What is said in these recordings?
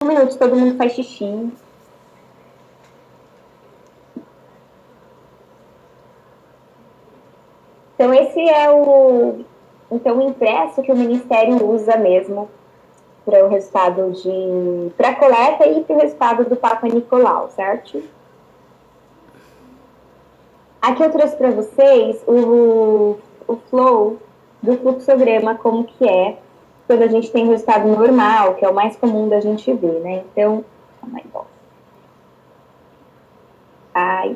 Um minuto, todo mundo faz xixi. Então, esse é o impresso que o Ministério usa mesmo para o resultado para a coleta e para o resultado do Papa Nicolau, certo? Aqui eu trouxe para vocês o flow do fluxograma, como que é quando a gente tem resultado normal, que é o mais comum da gente ver, né? Então, ai.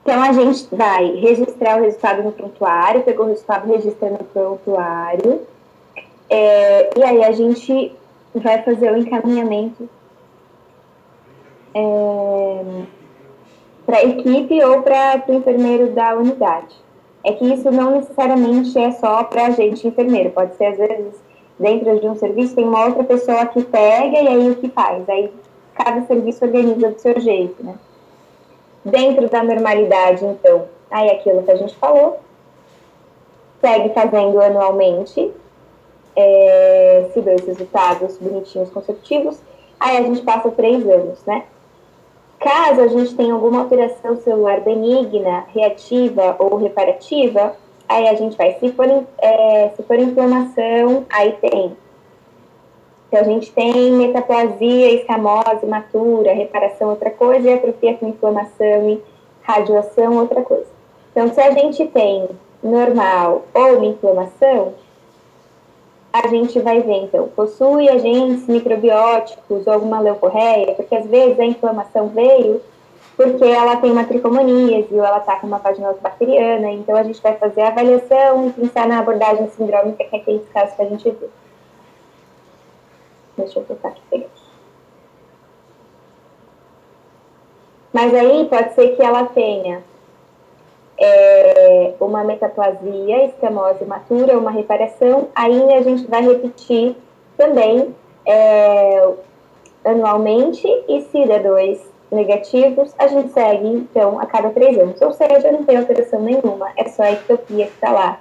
Então, a gente vai registrar o resultado no prontuário, pegou o resultado, registra no prontuário, e aí a gente vai fazer o encaminhamento para a equipe ou para o enfermeiro da unidade. É que isso não necessariamente é só para a gente enfermeiro, pode ser às vezes dentro de um serviço tem uma outra pessoa que pega e aí o que faz? Aí cada serviço organiza do seu jeito, né? Dentro da normalidade, então, aí aquilo que a gente falou, segue fazendo anualmente, se deu esses resultados bonitinhos consecutivos, aí a gente passa 3 anos, né? Caso a gente tenha alguma alteração celular benigna, reativa ou reparativa, aí a gente vai. Se for inflamação, aí tem. Se a gente tem metaplasia, escamose, matura, reparação, outra coisa, e atrofia com inflamação e radiação, outra coisa. Então, se a gente tem normal ou uma inflamação, a gente vai ver, então, possui agentes microbióticos ou alguma leucorreia, porque às vezes a inflamação veio porque ela tem uma tricomoníase ou ela está com uma vaginose bacteriana, então a gente vai fazer a avaliação e pensar na abordagem sindrômica, que é aqueles casos que a gente vê. Deixa eu botar aqui pegar. Mas aí pode ser que ela tenha uma metaplasia, escamose matura, uma reparação, aí a gente vai repetir também anualmente, e se der 2 negativos, a gente segue, então, a cada 3 anos. Ou seja, não tem alteração nenhuma, é só a ectopia que está lá,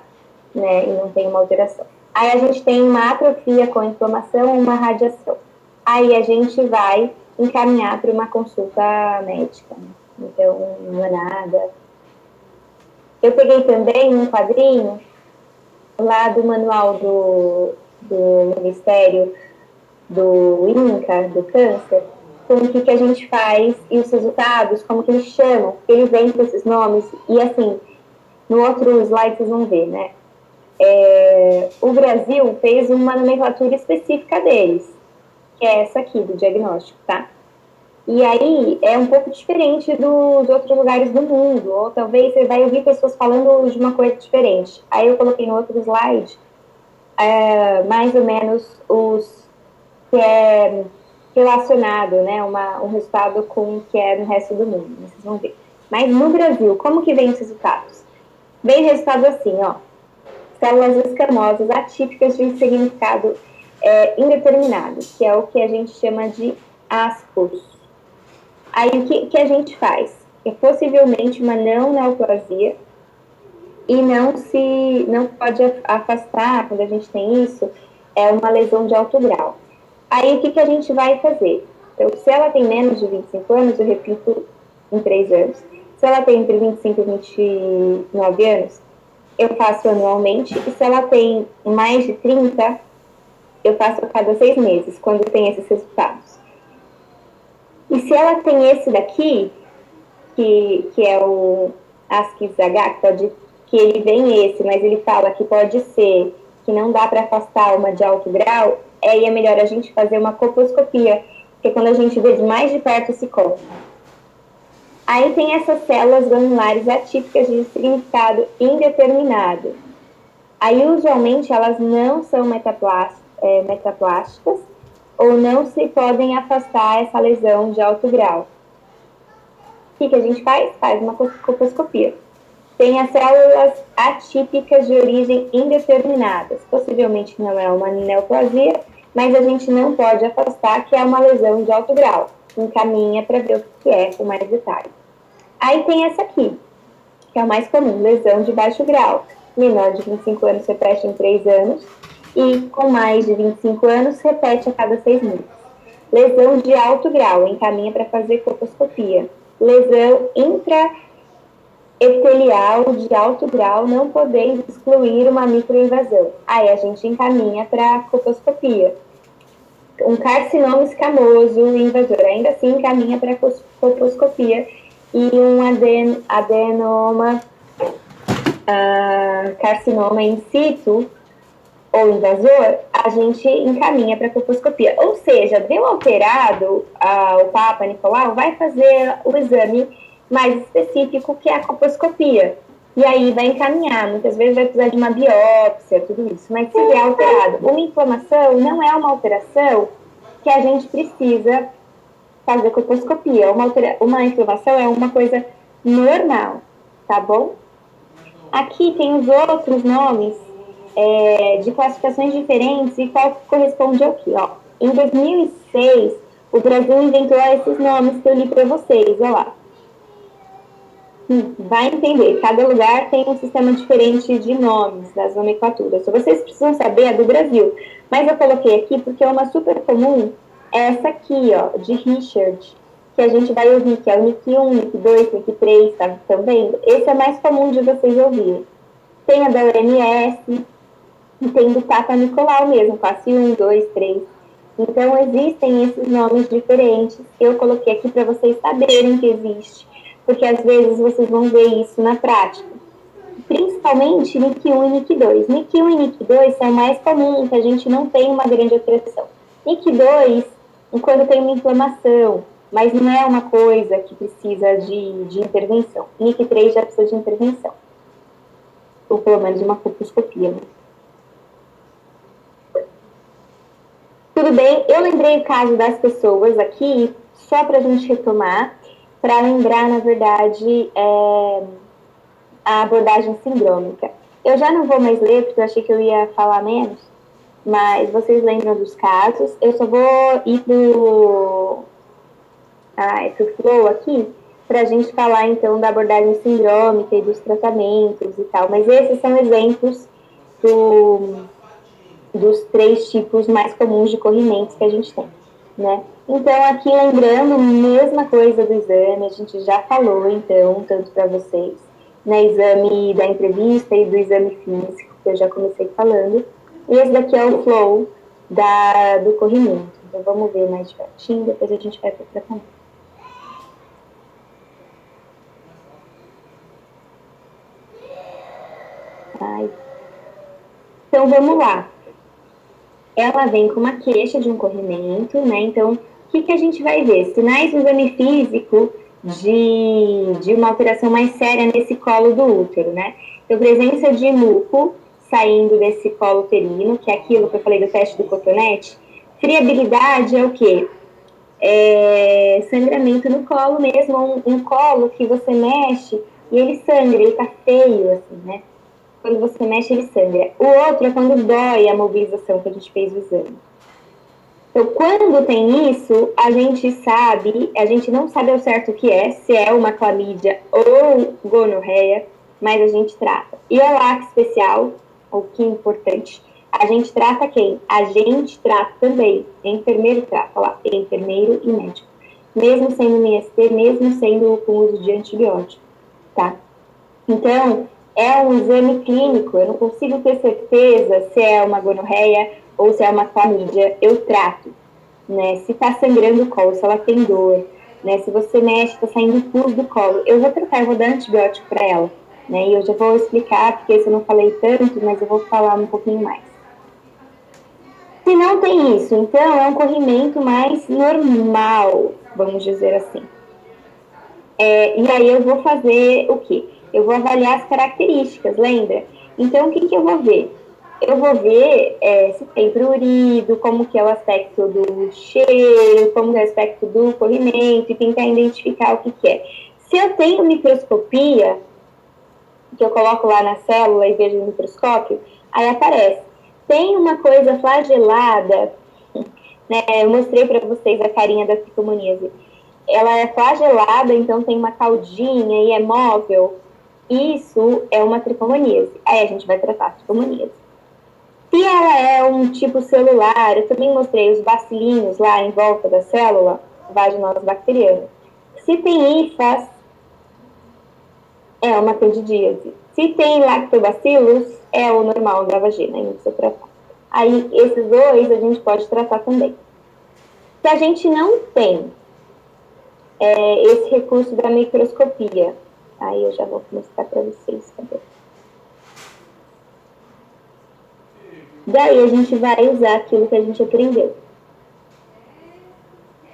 né, e não tem uma alteração. Aí a gente tem uma atrofia com inflamação, uma radiação. Aí a gente vai encaminhar para uma consulta médica, né? Então, não é nada. Eu peguei também um quadrinho lá do manual do Ministério do INCA, do câncer, com o que a gente faz e os resultados, como que eles chamam, eles vêm com esses nomes, e assim, no outro slide vocês vão ver, né? O Brasil fez uma nomenclatura específica deles, que é essa aqui, do diagnóstico, tá? E aí é um pouco diferente dos outros lugares do mundo, ou talvez você vai ouvir pessoas falando de uma coisa diferente. Aí eu coloquei no outro slide mais ou menos os que é relacionado, né, um resultado com o que é no resto do mundo, vocês vão ver. Mas no Brasil, como que vem os resultados? Vem resultado assim, ó, células escamosas atípicas de significado indeterminado, que é o que a gente chama de ASCOS. Aí o que a gente faz? É possivelmente uma não neoplasia e não pode afastar, quando a gente tem isso, é uma lesão de alto grau. Aí o que a gente vai fazer? Então, se ela tem menos de 25 anos, eu repito em 3 anos. Se ela tem entre 25 e 29 anos, eu faço anualmente. E se ela tem mais de 30, eu faço a cada 6 meses, quando tem esses resultados. E se ela tem esse daqui, que é o ASCII-H, que ele vem esse, mas ele fala que pode ser, que não dá para afastar uma de alto grau, aí é melhor a gente fazer uma colposcopia, porque quando a gente vê de mais de perto se conta. Aí tem essas células granulares atípicas de significado indeterminado. Aí, usualmente, elas não são metaplásticas ou não se podem afastar essa lesão de alto grau. O que a gente faz? Faz uma colposcopia. Tem as células atípicas de origem indeterminada. Possivelmente não é uma neoplasia, mas a gente não pode afastar que é uma lesão de alto grau. Encaminha para ver o que é com mais detalhe. Aí tem essa aqui, que é o mais comum, lesão de baixo grau. menor de 25 anos repete em 3 anos, e com mais de 25 anos repete a cada 6 meses. Lesão de alto grau, encaminha para fazer colposcopia. Lesão intraepitelial de alto grau, não podendo excluir uma microinvasão. Aí a gente encaminha para colposcopia. Um carcinoma escamoso invasor, ainda assim encaminha para colposcopia. E um adenoma, carcinoma in situ, ou invasor, a gente encaminha para colposcopia. Ou seja, deu alterado, o Papa Nicolau vai fazer o exame mais específico, que é a colposcopia. E aí vai encaminhar, muitas vezes vai precisar de uma biópsia, tudo isso. Mas se der alterado, uma inflamação não é uma alteração que a gente precisa fazer colposcopia. Uma inflamação é uma coisa normal, tá bom? Aqui tem os outros nomes de classificações diferentes e qual corresponde ao que. Ó. Em 2006, o Brasil inventou esses nomes que eu li para vocês, olha lá. Vai entender, cada lugar tem um sistema diferente de nomes das nomenclaturas. Se vocês precisam saber, é do Brasil. Mas eu coloquei aqui porque é uma super comum, essa aqui, ó, de Richard, que a gente vai ouvir, que é o NIC 1, NIC 2, NIC 3, tá vendo? Esse é mais comum de vocês ouvirem. Tem a da OMS, e tem do Papa Nicolau mesmo, classe 1, 2, 3. Então, existem esses nomes diferentes. Eu coloquei aqui para vocês saberem que existe, porque às vezes vocês vão ver isso na prática. Principalmente NIC 1 e NIC 2. NIC 1 e NIC 2 são mais comuns, que a gente não tem uma grande alteração. NIC 2, quando tem uma inflamação, mas não é uma coisa que precisa de intervenção. NIC 3 já precisa de intervenção. Ou pelo menos uma colposcopia, né? Tudo bem, eu lembrei o caso das pessoas aqui, só para a gente retomar, para lembrar, na verdade, a abordagem sindrômica. Eu já não vou mais ler, porque eu achei que eu ia falar menos, mas vocês lembram dos casos. Eu só vou ir pro flow aqui, para a gente falar, então, da abordagem sindrômica e dos tratamentos e tal. Mas esses são exemplos dos 3 tipos mais comuns de corrimentos que a gente tem, né? Então, aqui lembrando, mesma coisa do exame, a gente já falou, então, tanto para vocês, né, exame da entrevista e do exame físico, que eu já comecei falando. E esse daqui é o flow do corrimento. Então, vamos ver mais de pertinho, depois a gente vai para o tratamento. Então, vamos lá. Ela vem com uma queixa de um corrimento, né? Então, o que a gente vai ver? Sinais do exame físico de uma alteração mais séria nesse colo do útero, né? Então, presença de muco saindo desse colo uterino, que é aquilo que eu falei do teste do cotonete. Friabilidade é o quê? Sangramento no colo mesmo, um colo que você mexe e ele sangra, ele tá feio, assim, né? Quando você mexe, ele sangra. O outro é quando dói a mobilização que a gente fez o exame. Então, quando tem isso, a gente não sabe ao certo o que é, se é uma clamídia ou gonorreia, mas a gente trata. E o LAC especial, o que é importante, a gente trata quem? A gente trata também. Enfermeiro trata, lá, enfermeiro e médico. Mesmo sendo MST, mesmo sendo com uso de antibiótico, tá? Então, é um exame clínico, eu não consigo ter certeza se é uma gonorreia ou se é uma clamídia, eu trato, né? Se tá sangrando o colo, se ela tem dor, né? Se você mexe, tá saindo pus do colo, eu vou tratar, eu vou dar antibiótico para ela, né? E eu já vou explicar, porque esse eu não falei tanto, mas eu vou falar um pouquinho mais. Se não tem isso, então é um corrimento mais normal, vamos dizer assim. E aí eu vou fazer o quê? Eu vou avaliar as características, lembra? Então, o que eu vou ver? Eu vou ver se tem prurido, como que é o aspecto do cheiro, como que é o aspecto do corrimento, e tentar identificar o que é. Se eu tenho microscopia, que eu coloco lá na célula e vejo no microscópio, aí aparece. Tem uma coisa flagelada, né? Eu mostrei para vocês a carinha da tricomoníase. Ela é flagelada, então tem uma caudinha e é móvel. isso é uma tricomoníase. Aí a gente vai tratar a tricomoníase. Se ela é um tipo celular, eu também mostrei os bacilinhos lá em volta da célula vaginose bacteriana. Se tem hifas, é uma candidíase. Se tem lactobacillus, é o normal da vagina, ainda precisa tratar. Aí, esses dois a gente pode tratar também. Se a gente não tem esse recurso da microscopia, aí eu já vou mostrar para vocês. Cadê? Daí a gente vai usar aquilo que a gente aprendeu.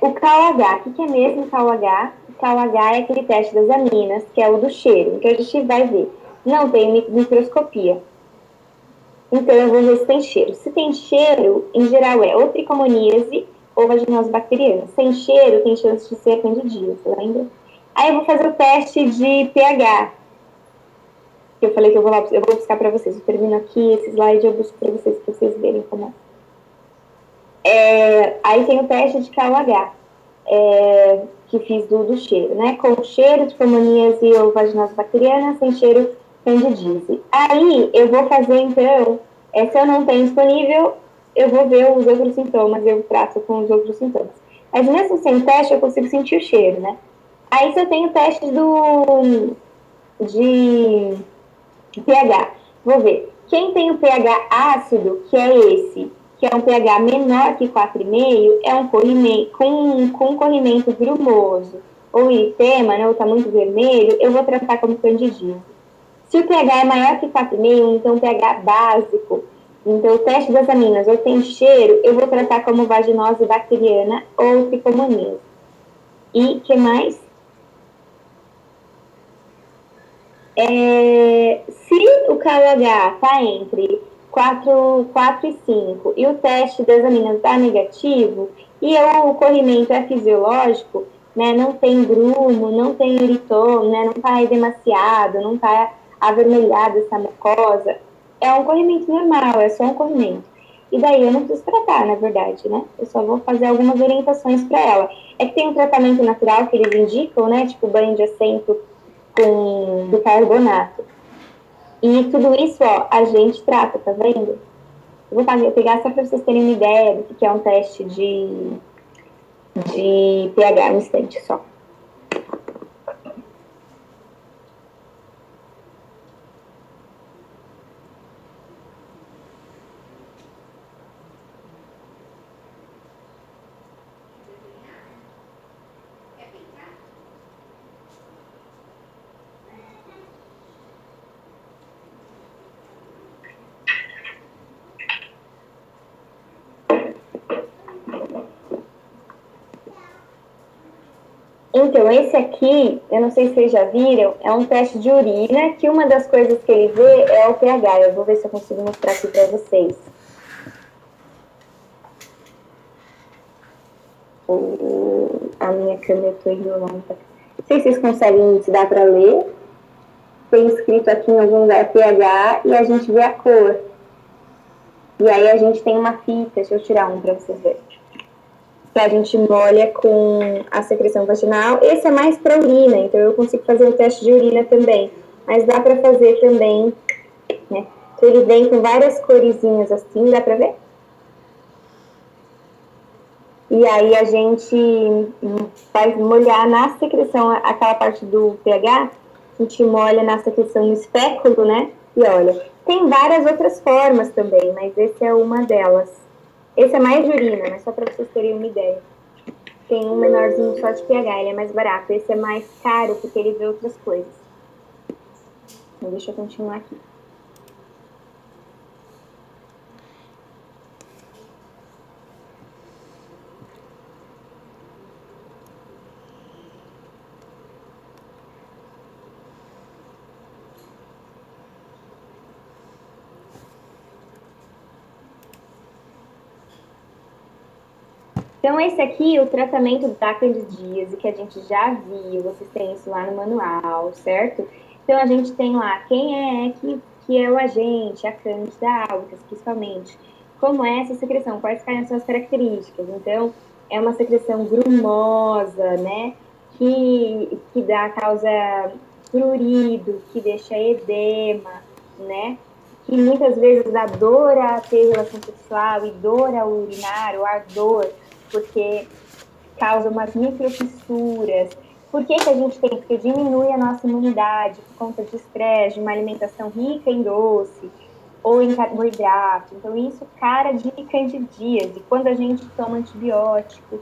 O KOH, o que é mesmo o KOH? O KOH é aquele teste das aminas, que é o do cheiro, que a gente vai ver. Não tem microscopia. Então eu vou ver se tem cheiro. Se tem cheiro, em geral é ou tricomoníase ou vaginose bacteriana. Sem cheiro, tem chance de ser candidíase, lembra? Aí eu vou fazer o teste de pH, que eu falei que eu vou buscar para vocês. Eu termino aqui esse slide, eu busco para vocês verem como é. Aí tem o teste de KOH, que fiz do cheiro, né? Com cheiro, tricomoníase ou vaginose bacteriana, sem cheiro, candidíase. Aí eu vou fazer, então, se eu não tenho disponível, eu vou ver os outros sintomas, eu trato com os outros sintomas. Mas mesmo sem teste, eu consigo sentir o cheiro, né? Aí se eu tenho teste de pH, vou ver. Quem tem o pH ácido, que é esse, que é um pH menor que 4,5, é um corrimento, com corrimento grumoso ou eritema, né, ou está muito vermelho, eu vou tratar como candidíase. Se o pH é maior que 4,5, então pH básico, então o teste das aminas ou tem cheiro, eu vou tratar como vaginose bacteriana ou tricomoníase. E que mais? Se o KOH está entre 4 e 5 e o teste das aminas está negativo e o corrimento é fisiológico, né, não tem grumo, não tem eritoma, né, não está edemaciado, não está avermelhada essa mucosa, é um corrimento normal, é só um corrimento. E daí eu não preciso tratar, na verdade, né? Eu só vou fazer algumas orientações para ela. É que tem um tratamento natural que eles indicam, né? Tipo banho de assento com bicarbonato. E tudo isso, ó, a gente trata, tá vendo? Eu vou pegar só para vocês terem uma ideia do que é um teste de pH, um instante só. Então, esse aqui, eu não sei se vocês já viram, é um teste de urina, que uma das coisas que ele vê é o pH. Eu vou ver se eu consigo mostrar aqui para vocês. A minha câmera, eu tô enrolando. Não sei se vocês conseguem, se dá para ler. Tem escrito aqui em algum lugar pH e a gente vê a cor. E aí a gente tem uma fita, deixa eu tirar um para vocês verem. Que a gente molha com a secreção vaginal. Esse é mais para urina, então eu consigo fazer um teste de urina também. Mas dá para fazer também, né? Então ele vem com várias coresinhas assim, dá para ver? E aí a gente vai molhar na secreção, aquela parte do pH, a gente molha na secreção no espéculo, né? E olha, tem várias outras formas também, mas essa é uma delas. Esse é mais de urina, mas só para vocês terem uma ideia. Tem um menorzinho só de pH, ele é mais barato. Esse é mais caro porque ele vê outras coisas. Então, deixa eu continuar aqui. Então, esse aqui, o tratamento da candidíase, que a gente já viu, vocês têm isso lá no manual, certo? Então, a gente tem lá quem é que é o agente, a Candida albicans, principalmente. Como é essa secreção? Quais são as características? Então, é uma secreção grumosa, né? Que causa prurido, que deixa edema, né? Que muitas vezes dá dor a ter relação sexual e dor ao urinar, ou ardor, porque causa umas microfissuras. Por que a gente tem? Porque diminui a nossa imunidade por conta de estresse, de uma alimentação rica em doce ou em carboidrato. Então, isso cara de candidíase. Quando a gente toma antibiótico,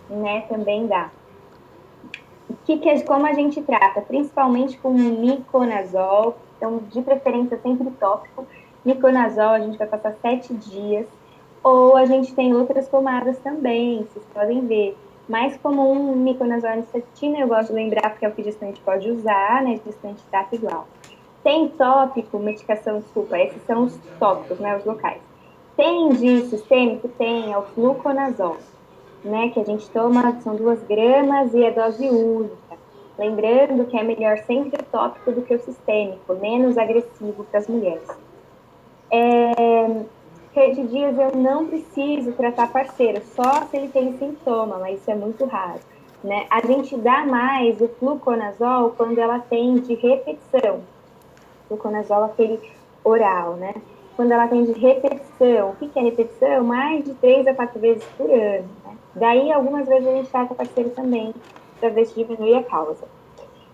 né, também dá. Como a gente trata? Principalmente com miconazol, então, de preferência, sempre tópico. Miconazol, a gente vai passar 7 dias. Ou a gente tem outras pomadas também, vocês podem ver. Mais comum, miconazol e nicotina, eu gosto de lembrar porque é o que gestante pode usar, né? Gestante trata igual. Tem tópico, medicação, desculpa, esses são os tópicos, né? Os locais. Tem de sistêmico? Tem, é o fluconazol, né, que a gente toma, são 2 gramas e é dose única. Lembrando que é melhor sempre o tópico do que o sistêmico, menos agressivo para as mulheres. Candidias eu não preciso tratar parceiro, só se ele tem sintoma, mas isso é muito raro. Né? A gente dá mais o fluconazol quando ela tem de repetição. Fluconazol, aquele oral, né? Quando ela tem de repetição. O que é repetição? Mais de 3 a 4 vezes por ano. Né? Daí, algumas vezes a gente trata parceiro também, para ver se diminui a causa.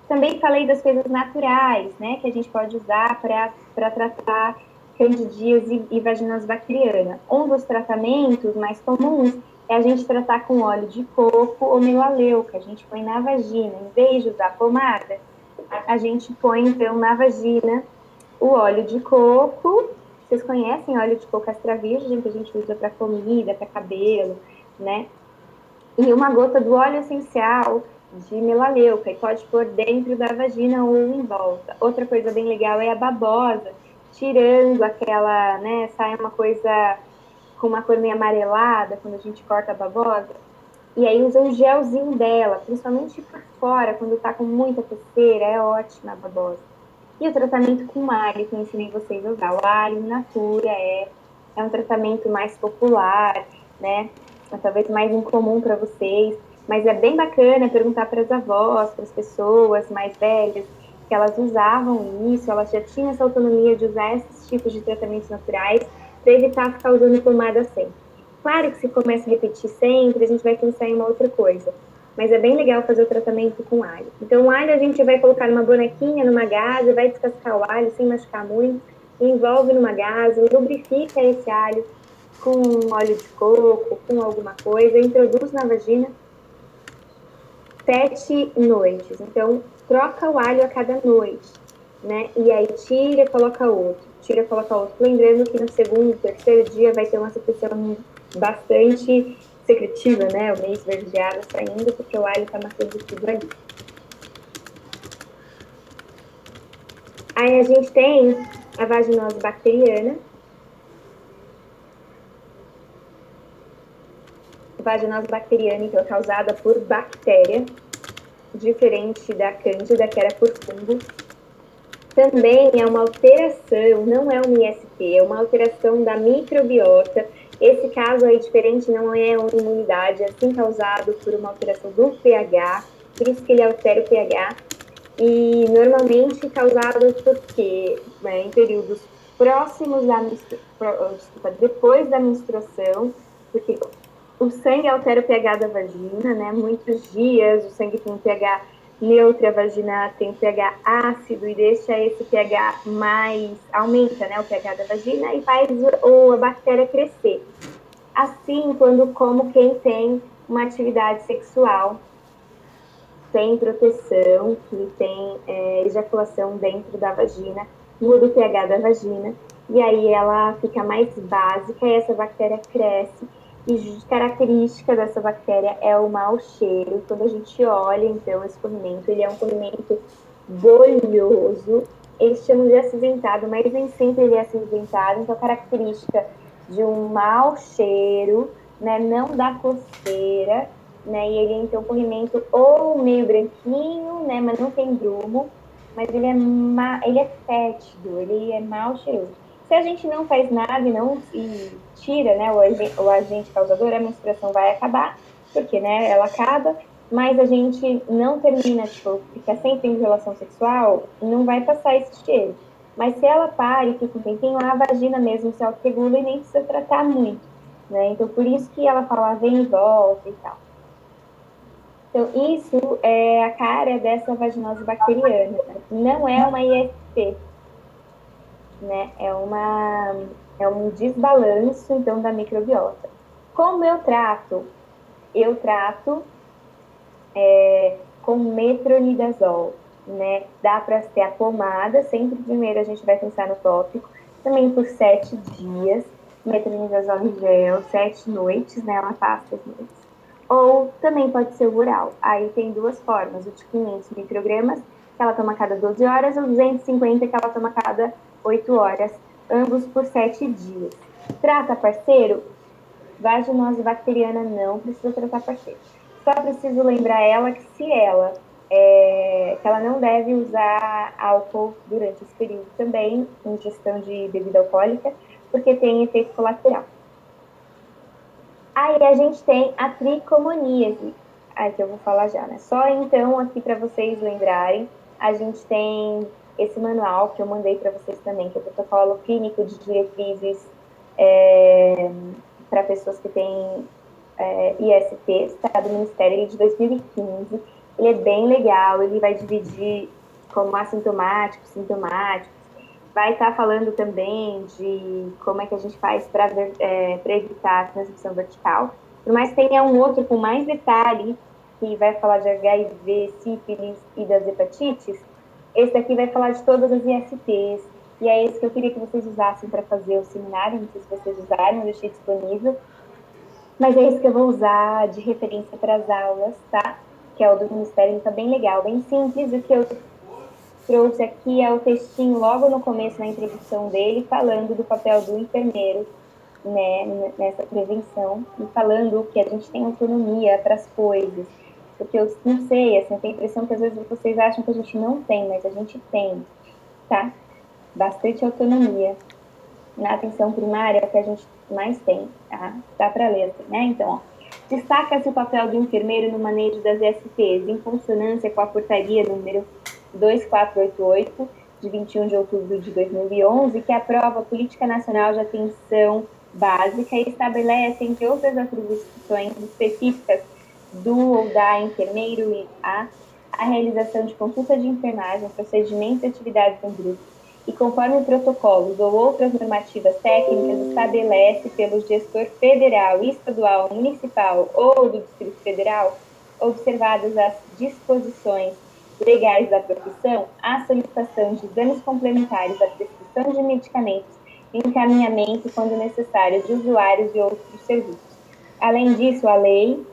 Também falei das coisas naturais, né? Que a gente pode usar para tratar candidíase e vaginose bacteriana. Um dos tratamentos mais comuns é a gente tratar com óleo de coco ou melaleuca. A gente põe na vagina. Em vez de usar pomada, a gente põe, então, na vagina o óleo de coco. Vocês conhecem óleo de coco extra virgem, que a gente usa para comida, para cabelo, né? E uma gota do óleo essencial de melaleuca, e pode pôr dentro da vagina ou em volta. Outra coisa bem legal é a babosa, tirando aquela, né, sai uma coisa com uma cor meio amarelada quando a gente corta a babosa. E aí usa um gelzinho dela, principalmente por fora, quando tá com muita coceira, é ótima a babosa. E o tratamento com alho, que eu ensinei vocês a usar. O alho in natura é um tratamento mais popular, né? É talvez mais incomum para vocês, mas é bem bacana perguntar para as avós, para as pessoas mais velhas, que elas usavam isso, elas já tinham essa autonomia de usar esses tipos de tratamentos naturais para evitar ficar usando pomada sempre. Claro que se começa a repetir sempre, a gente vai pensar em uma outra coisa, mas é bem legal fazer o tratamento com alho. Então, o alho a gente vai colocar numa bonequinha, numa gaze, vai descascar o alho sem machucar muito, envolve numa gaze, lubrifica esse alho com óleo de coco, com alguma coisa, introduz na vagina 7 noites. Então, troca o alho a cada noite, né? E aí tira e coloca outro, tira e coloca outro. Lembrando que no segundo, terceiro dia vai ter uma secreção bastante secretiva, né? O meio esverdeado saindo, porque o alho tá matando tudo ali. Aí a gente tem a vaginose bacteriana. Vaginose bacteriana, então, é causada por bactéria, diferente da cândida, que era por fungo. Também é uma alteração, não é um IST, é uma alteração da microbiota. Esse caso aí diferente não é uma imunidade, é sim causado por uma alteração do pH, por isso que ele altera o pH. E normalmente causado porque em períodos próximos da depois da menstruação, porque o sangue altera o pH da vagina, né? Muitos dias o sangue tem um pH neutro, a vagina tem um pH ácido e deixa esse pH mais, aumenta, né, o pH da vagina e faz a bactéria crescer. Assim, como quem tem uma atividade sexual sem proteção, que tem ejaculação dentro da vagina, muda o pH da vagina, e aí ela fica mais básica e essa bactéria cresce. E característica dessa bactéria é o mau cheiro. Quando a gente olha, então, esse corrimento, ele é um corrimento bolhoso. Eles chamam de acinzentado, mas nem sempre ele é acinzentado. Então, a característica de um mau cheiro, né, não dá coceira, né, e ele tem um corrimento ou meio branquinho, né, mas não tem brumo, mas ele é fétido, ele é mal cheiroso. Se a gente não faz nada e tira, né, o agente causador, a menstruação vai acabar, porque, né, ela acaba mas a gente não termina, tipo, fica sempre em relação sexual, não vai passar esse cheiro. Mas se ela para e fica um tempinho, a vagina mesmo se autorregula e nem precisa tratar muito, né? Então, por isso que ela fala vem e volta e tal. Então, isso é a cara dessa vaginose bacteriana. Não é uma IST, né? É um desbalanço, então, da microbiota. Como eu trato? Eu trato com metronidazol, né? Dá para ser a pomada, sempre primeiro a gente vai pensar no tópico, também por 7 dias, metronidazol em gel, 7 noites, né? Ela passa as noites. Ou também pode ser o oral. Aí tem duas formas, o de 500 microgramas, que ela toma a cada 12 horas, ou 250, que ela toma a cada 8 horas, ambos por 7 dias. Trata parceiro? Vaginose bacteriana não precisa tratar parceiro. Só preciso lembrar ela que se ela que ela não deve usar álcool durante esse período também, ingestão de bebida alcoólica, porque tem efeito colateral. Aí a gente tem a tricomoníase, aí que eu vou falar já, né? Só então, aqui para vocês lembrarem, a gente tem esse manual que eu mandei para vocês também, que é o protocolo clínico de diretrizes para pessoas que têm IST, tá? Do Ministério, ele é de 2015. Ele é bem legal, ele vai dividir como assintomáticos, sintomáticos, vai estar falando também de como é que a gente faz para evitar a transmissão vertical. Por mais que tenha um outro com mais detalhe, que vai falar de HIV, sífilis e das hepatites, esse daqui vai falar de todas as ISTs, e é esse que eu queria que vocês usassem para fazer o seminário, não sei se vocês usaram, eu deixei disponível, mas é esse que eu vou usar de referência para as aulas, tá? Que é o do Ministério, tá bem legal, bem simples. O que eu trouxe aqui é o textinho logo no começo, na introdução dele, falando do papel do enfermeiro, né, nessa prevenção, e falando que a gente tem autonomia para as coisas. Porque eu não sei, assim, eu tenho a impressão que às vezes vocês acham que a gente não tem, mas a gente tem, tá? Bastante autonomia. Na atenção primária é o que a gente mais tem, tá? Dá para ler assim, né? Então, ó, destaca-se o papel do enfermeiro no manejo das STs, em consonância com a portaria número 2488, de 21 de outubro de 2011, que aprova a Política Nacional de Atenção Básica e estabelece, entre outras atribuições específicas do ou da enfermeiro, a realização de consulta de enfermagem, procedimentos e atividades em grupo, e conforme protocolos ou outras normativas técnicas, estabelece pelo gestor federal, estadual, municipal ou do Distrito Federal, observadas as disposições legais da profissão, a solicitação de exames complementares, a prescrição de medicamentos, encaminhamento, quando necessário, de usuários e outros serviços. Além disso, a lei,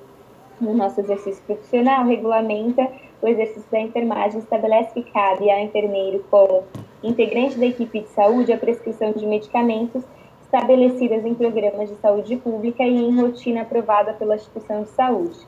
no nosso exercício profissional, regulamenta o exercício da enfermagem, estabelece que cabe ao enfermeiro, como integrante da equipe de saúde, a prescrição de medicamentos estabelecidas em programas de saúde pública e em rotina aprovada pela instituição de saúde.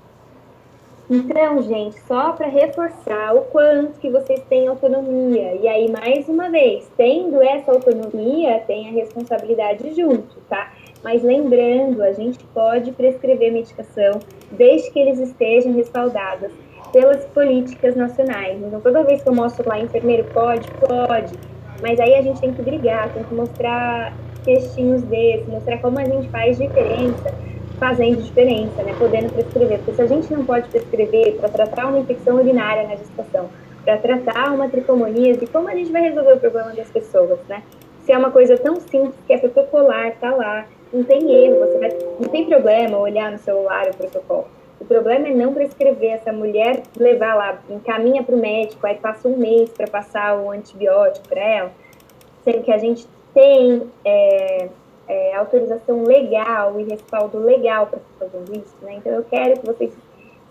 Então, gente, só para reforçar o quanto que vocês têm autonomia. E aí, mais uma vez, tendo essa autonomia, tem a responsabilidade junto, tá? Mas lembrando, a gente pode prescrever medicação desde que eles estejam respaldados pelas políticas nacionais. Então, toda vez que eu mostro lá, enfermeiro, pode, pode. Mas aí a gente tem que brigar, tem que mostrar textinhos desses, mostrar como a gente faz diferença, fazendo diferença, né? Podendo prescrever. Porque se a gente não pode prescrever para tratar uma infecção urinária na gestação, para tratar uma tricomoníase, como a gente vai resolver o problema das pessoas, né? Se é uma coisa tão simples que é protocolar, tá lá, não tem erro, não tem problema olhar no celular o protocolo. O problema é não prescrever essa mulher, levar lá, encaminha para o médico, aí passa um mês para passar o antibiótico para ela, sendo que a gente tem autorização legal e respaldo legal para estar fazendo isso, né? Então eu quero que vocês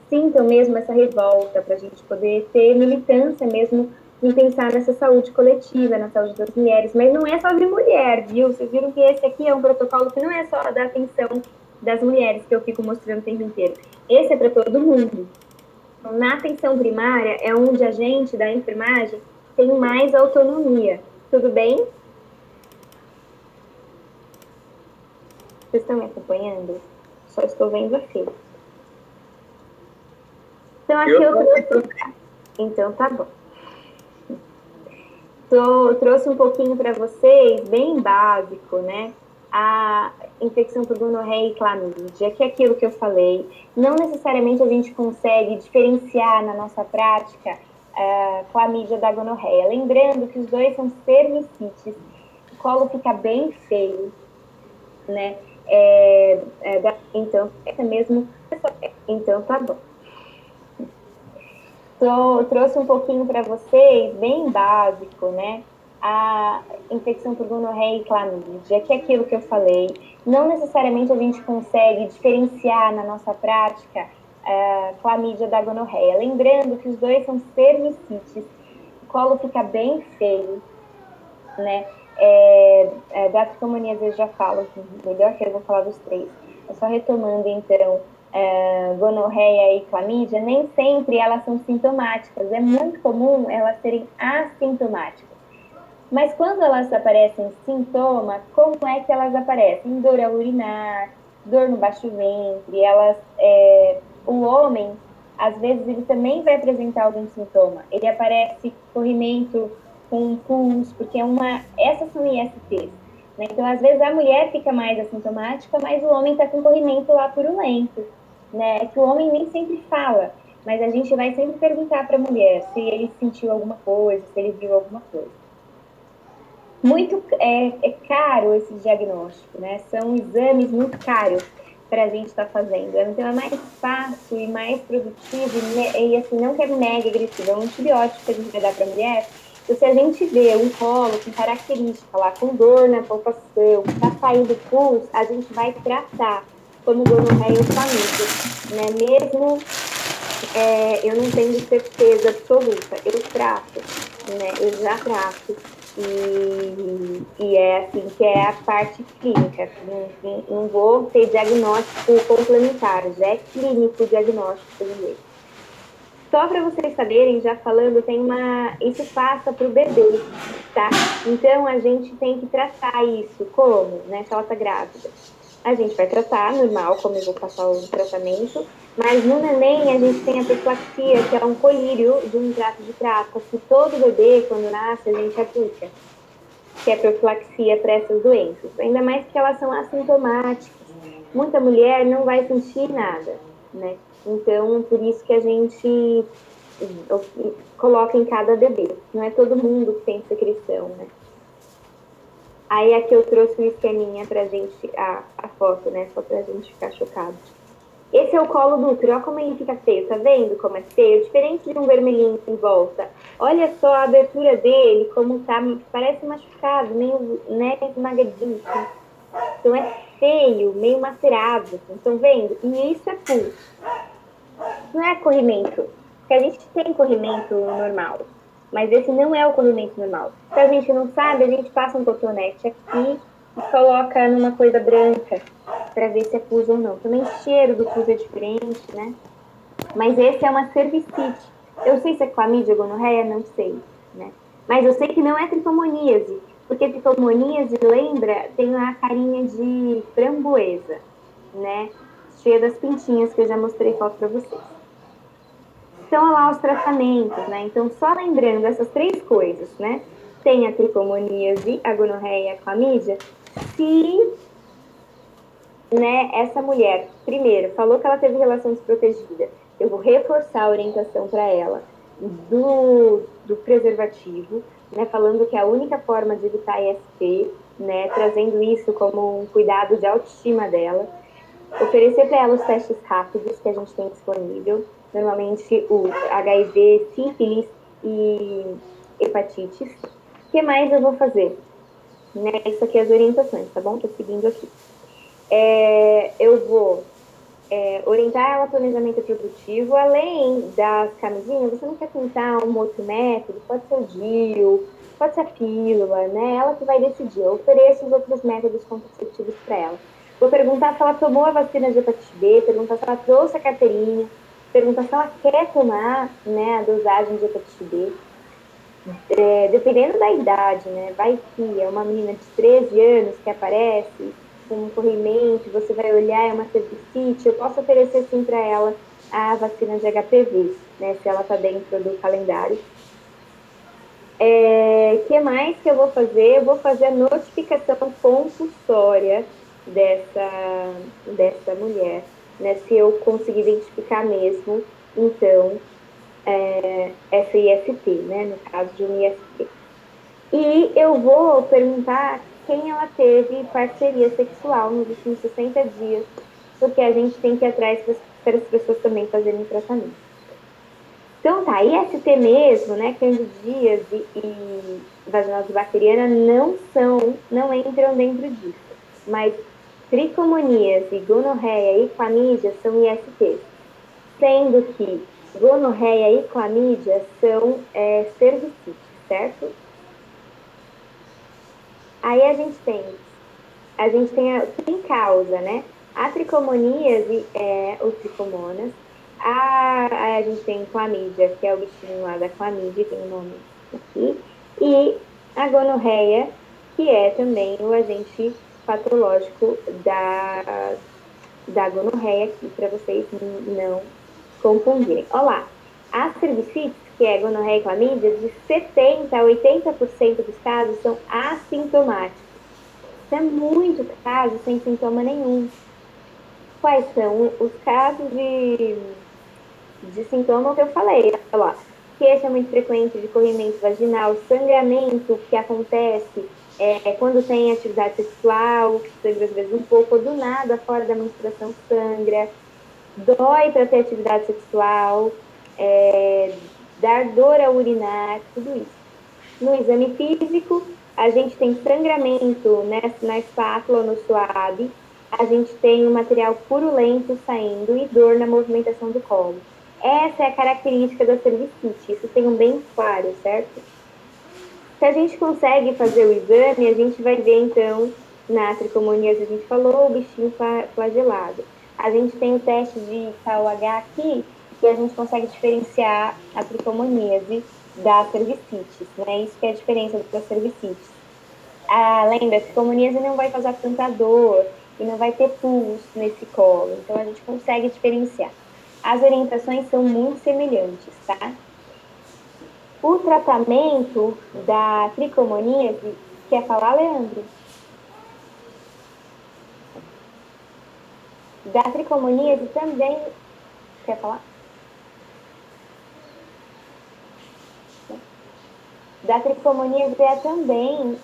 sintam mesmo essa revolta para a gente poder ter militância mesmo em pensar nessa saúde coletiva, na saúde das mulheres, mas não é só de mulher, viu? Vocês viram que esse aqui é um protocolo que não é só da atenção das mulheres que eu fico mostrando o tempo inteiro. Esse é para todo mundo. Então, na atenção primária é onde a gente da enfermagem tem mais autonomia. Tudo bem? Vocês estão me acompanhando? Só estou vendo a Fê. Então, aqui eu trouxe... Então, tá bom. Trouxe um pouquinho para vocês, bem básico, né? A infecção por gonorreia e clamídia, que é aquilo que eu falei. Não necessariamente a gente consegue diferenciar na nossa prática a clamídia da gonorreia. Lembrando que os dois são cervicites, o colo fica bem feio, né? Então, é mesmo. Então, tá bom. Trouxe um pouquinho para vocês, bem básico, né? A infecção por gonorreia e clamídia, que é aquilo que eu falei. Não necessariamente a gente consegue diferenciar na nossa prática a clamídia da gonorreia. Lembrando que os dois são cervicites, o colo fica bem feio, né? Da tricomoníase eu já falo, melhor que eu vou falar dos três. Só retomando, então, gonorreia e clamídia, nem sempre elas são sintomáticas. É muito comum elas serem assintomáticas. Mas quando elas aparecem sintoma, como é que elas aparecem? Dor ao urinar, dor no baixo ventre, o homem, às vezes, ele também vai apresentar algum sintoma. Ele aparece corrimento com pulso, porque essas são ISTs. Né? Então, às vezes, a mulher fica mais assintomática, mas o homem está com corrimento lá purulento. Né? Que o homem nem sempre fala, mas a gente vai sempre perguntar para a mulher se ele sentiu alguma coisa, se ele viu alguma coisa. Muito caro esse diagnóstico, né? São exames muito caros para a gente estar fazendo. Então é mais fácil e mais produtivo e assim, não quero mega agressivo, é um antibiótico que a gente vai dar para a mulher. Então, se a gente vê um colo com característica lá, com dor na palpação, está saindo pulso, a gente vai tratar como gonorreia ou clamídia, né? Mesmo eu não tenho certeza absoluta, eu trato, né? Eu já trato. E é assim que é a parte clínica. Não vou ter diagnóstico complementar, já é clínico o diagnóstico também. Só para vocês saberem, já falando, isso passa para o bebê, tá? Então a gente tem que tratar isso como, né? Se ela tá grávida. A gente vai tratar normal, como eu vou passar o tratamento, mas no neném a gente tem a profilaxia, que é um colírio de um trato de trata, que todo bebê, quando nasce, a gente aplica, que é profilaxia para essas doenças. Ainda mais que elas são assintomáticas. Muita mulher não vai sentir nada, né? Então, por isso que a gente coloca em cada bebê. Não é todo mundo que tem secreção, né? Aí aqui eu trouxe um esqueminha pra gente, a foto, né? Só pra gente ficar chocado. Esse é o colo do útero, olha como ele fica feio, tá vendo como é feio? Diferente de um vermelhinho em volta. Olha só a abertura dele, como tá, parece machucado, meio, né, esmagadinho. Então é feio, meio macerado, assim, estão vendo? E isso é pulso. Não é corrimento, porque a gente tem corrimento normal, mas esse não é o corrimento normal. Se a gente não sabe, a gente passa um cotonete aqui e coloca numa coisa branca para ver se é pus ou não. Também o cheiro do pus é diferente, né? Mas esse é uma cervicite. Eu sei se é clamídia ou gonorreia, não sei, né? Mas eu sei que não é tricomoníase, porque tricomoníase, lembra, tem a carinha de framboesa, né? Cheia das pintinhas que eu já mostrei foto para vocês. Então, olha lá os tratamentos, né? Então, só lembrando essas três coisas, né? Tem a tricomoníase, a gonorreia e a clamídia. Se, né, essa mulher, primeiro, falou que ela teve relação desprotegida, eu vou reforçar a orientação para ela do preservativo, né? Falando que é a única forma de evitar IST, né? Trazendo isso como um cuidado de autoestima dela. Oferecer para ela os testes rápidos que a gente tem disponível, normalmente o HIV, sífilis e hepatites. O que mais eu vou fazer? Né? Isso aqui é as orientações, tá bom? Tô seguindo aqui. Eu vou orientar ela ao planejamento produtivo, além das camisinhas, você não quer tentar um outro método? Pode ser o DIU, pode ser a pílula, né? Ela que vai decidir. Eu ofereço os outros métodos contraceptivos para ela. Vou perguntar se ela tomou a vacina de hepatite B, perguntar se ela trouxe a carteirinha, perguntar se ela quer tomar, né, a dosagem de hepatite B. Dependendo da idade, né? Vai que é uma menina de 13 anos que aparece com um corrimento, você vai olhar, é uma cervicite, eu posso oferecer sim para ela a vacina de HPV, né, se ela está dentro do calendário. Que mais que eu vou fazer? Eu vou fazer a notificação compulsória dessa mulher, né? Se eu conseguir identificar mesmo, então, essa IST, né? No caso de um IST. E eu vou perguntar quem ela teve parceria sexual nos últimos 60 dias, porque a gente tem que ir atrás para as pessoas também fazerem tratamento. Então tá, IST mesmo, né, candidíase e vaginose bacteriana não entram dentro disso. Mas tricomoníase, gonorreia e clamídia são ISTs. Sendo que gonorreia e clamídia são cervicites, certo? Aí a gente tem quem causa, né? A tricomoníase é o tricomonas. A gente tem clamídia, que é o bichinho lá da clamídia, tem o nome aqui. E a gonorreia, que é também o agente patológico da gonorreia aqui, para vocês não confundirem. Olá, a cervicites, que é gonorreia e clamídia, de 70% a 80% dos casos são assintomáticos. Isso é muito caso sem sintoma nenhum. Quais são os casos de sintoma que eu falei? Olha lá, queixa muito frequente de corrimento vaginal, sangramento que acontece quando tem atividade sexual, que sangra às vezes um pouco, ou do nada, fora da menstruação sangra, dói para ter atividade sexual, dar dor a urinar, tudo isso. No exame físico, a gente tem sangramento, né, na espátula ou no suave, a gente tem um material purulento saindo e dor na movimentação do colo. Essa é a característica da cervicite, isso tenham bem claro, certo? Se a gente consegue fazer o exame, a gente vai ver, então, na tricomoníase, a gente falou, o bichinho flagelado. A gente tem o teste de KOH aqui, e a gente consegue diferenciar a tricomoníase da cervicites, né? Isso que é a diferença da cervicites. Lembra, a tricomoníase não vai causar tanta dor e não vai ter pulso nesse colo, então a gente consegue diferenciar. As orientações são muito semelhantes, tá? O tratamento da tricomoníase, quer falar, Leandro? Da tricomoníase também, quer falar? Da tricomoníase é também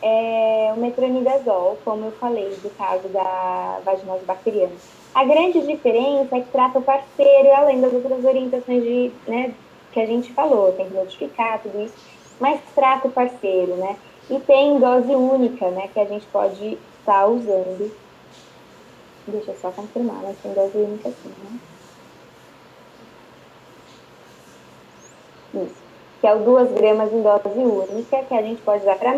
o metronidazol, como eu falei, do caso da vaginose bacteriana. A grande diferença é que trata o parceiro, além das outras orientações né, que a gente falou, tem que notificar tudo isso, mas trata o parceiro, né? E tem dose única, né, que a gente pode estar usando. Deixa eu só confirmar, mas tem dose única sim, né? Isso. Que é o 2 gramas em dose única, que a gente pode usar para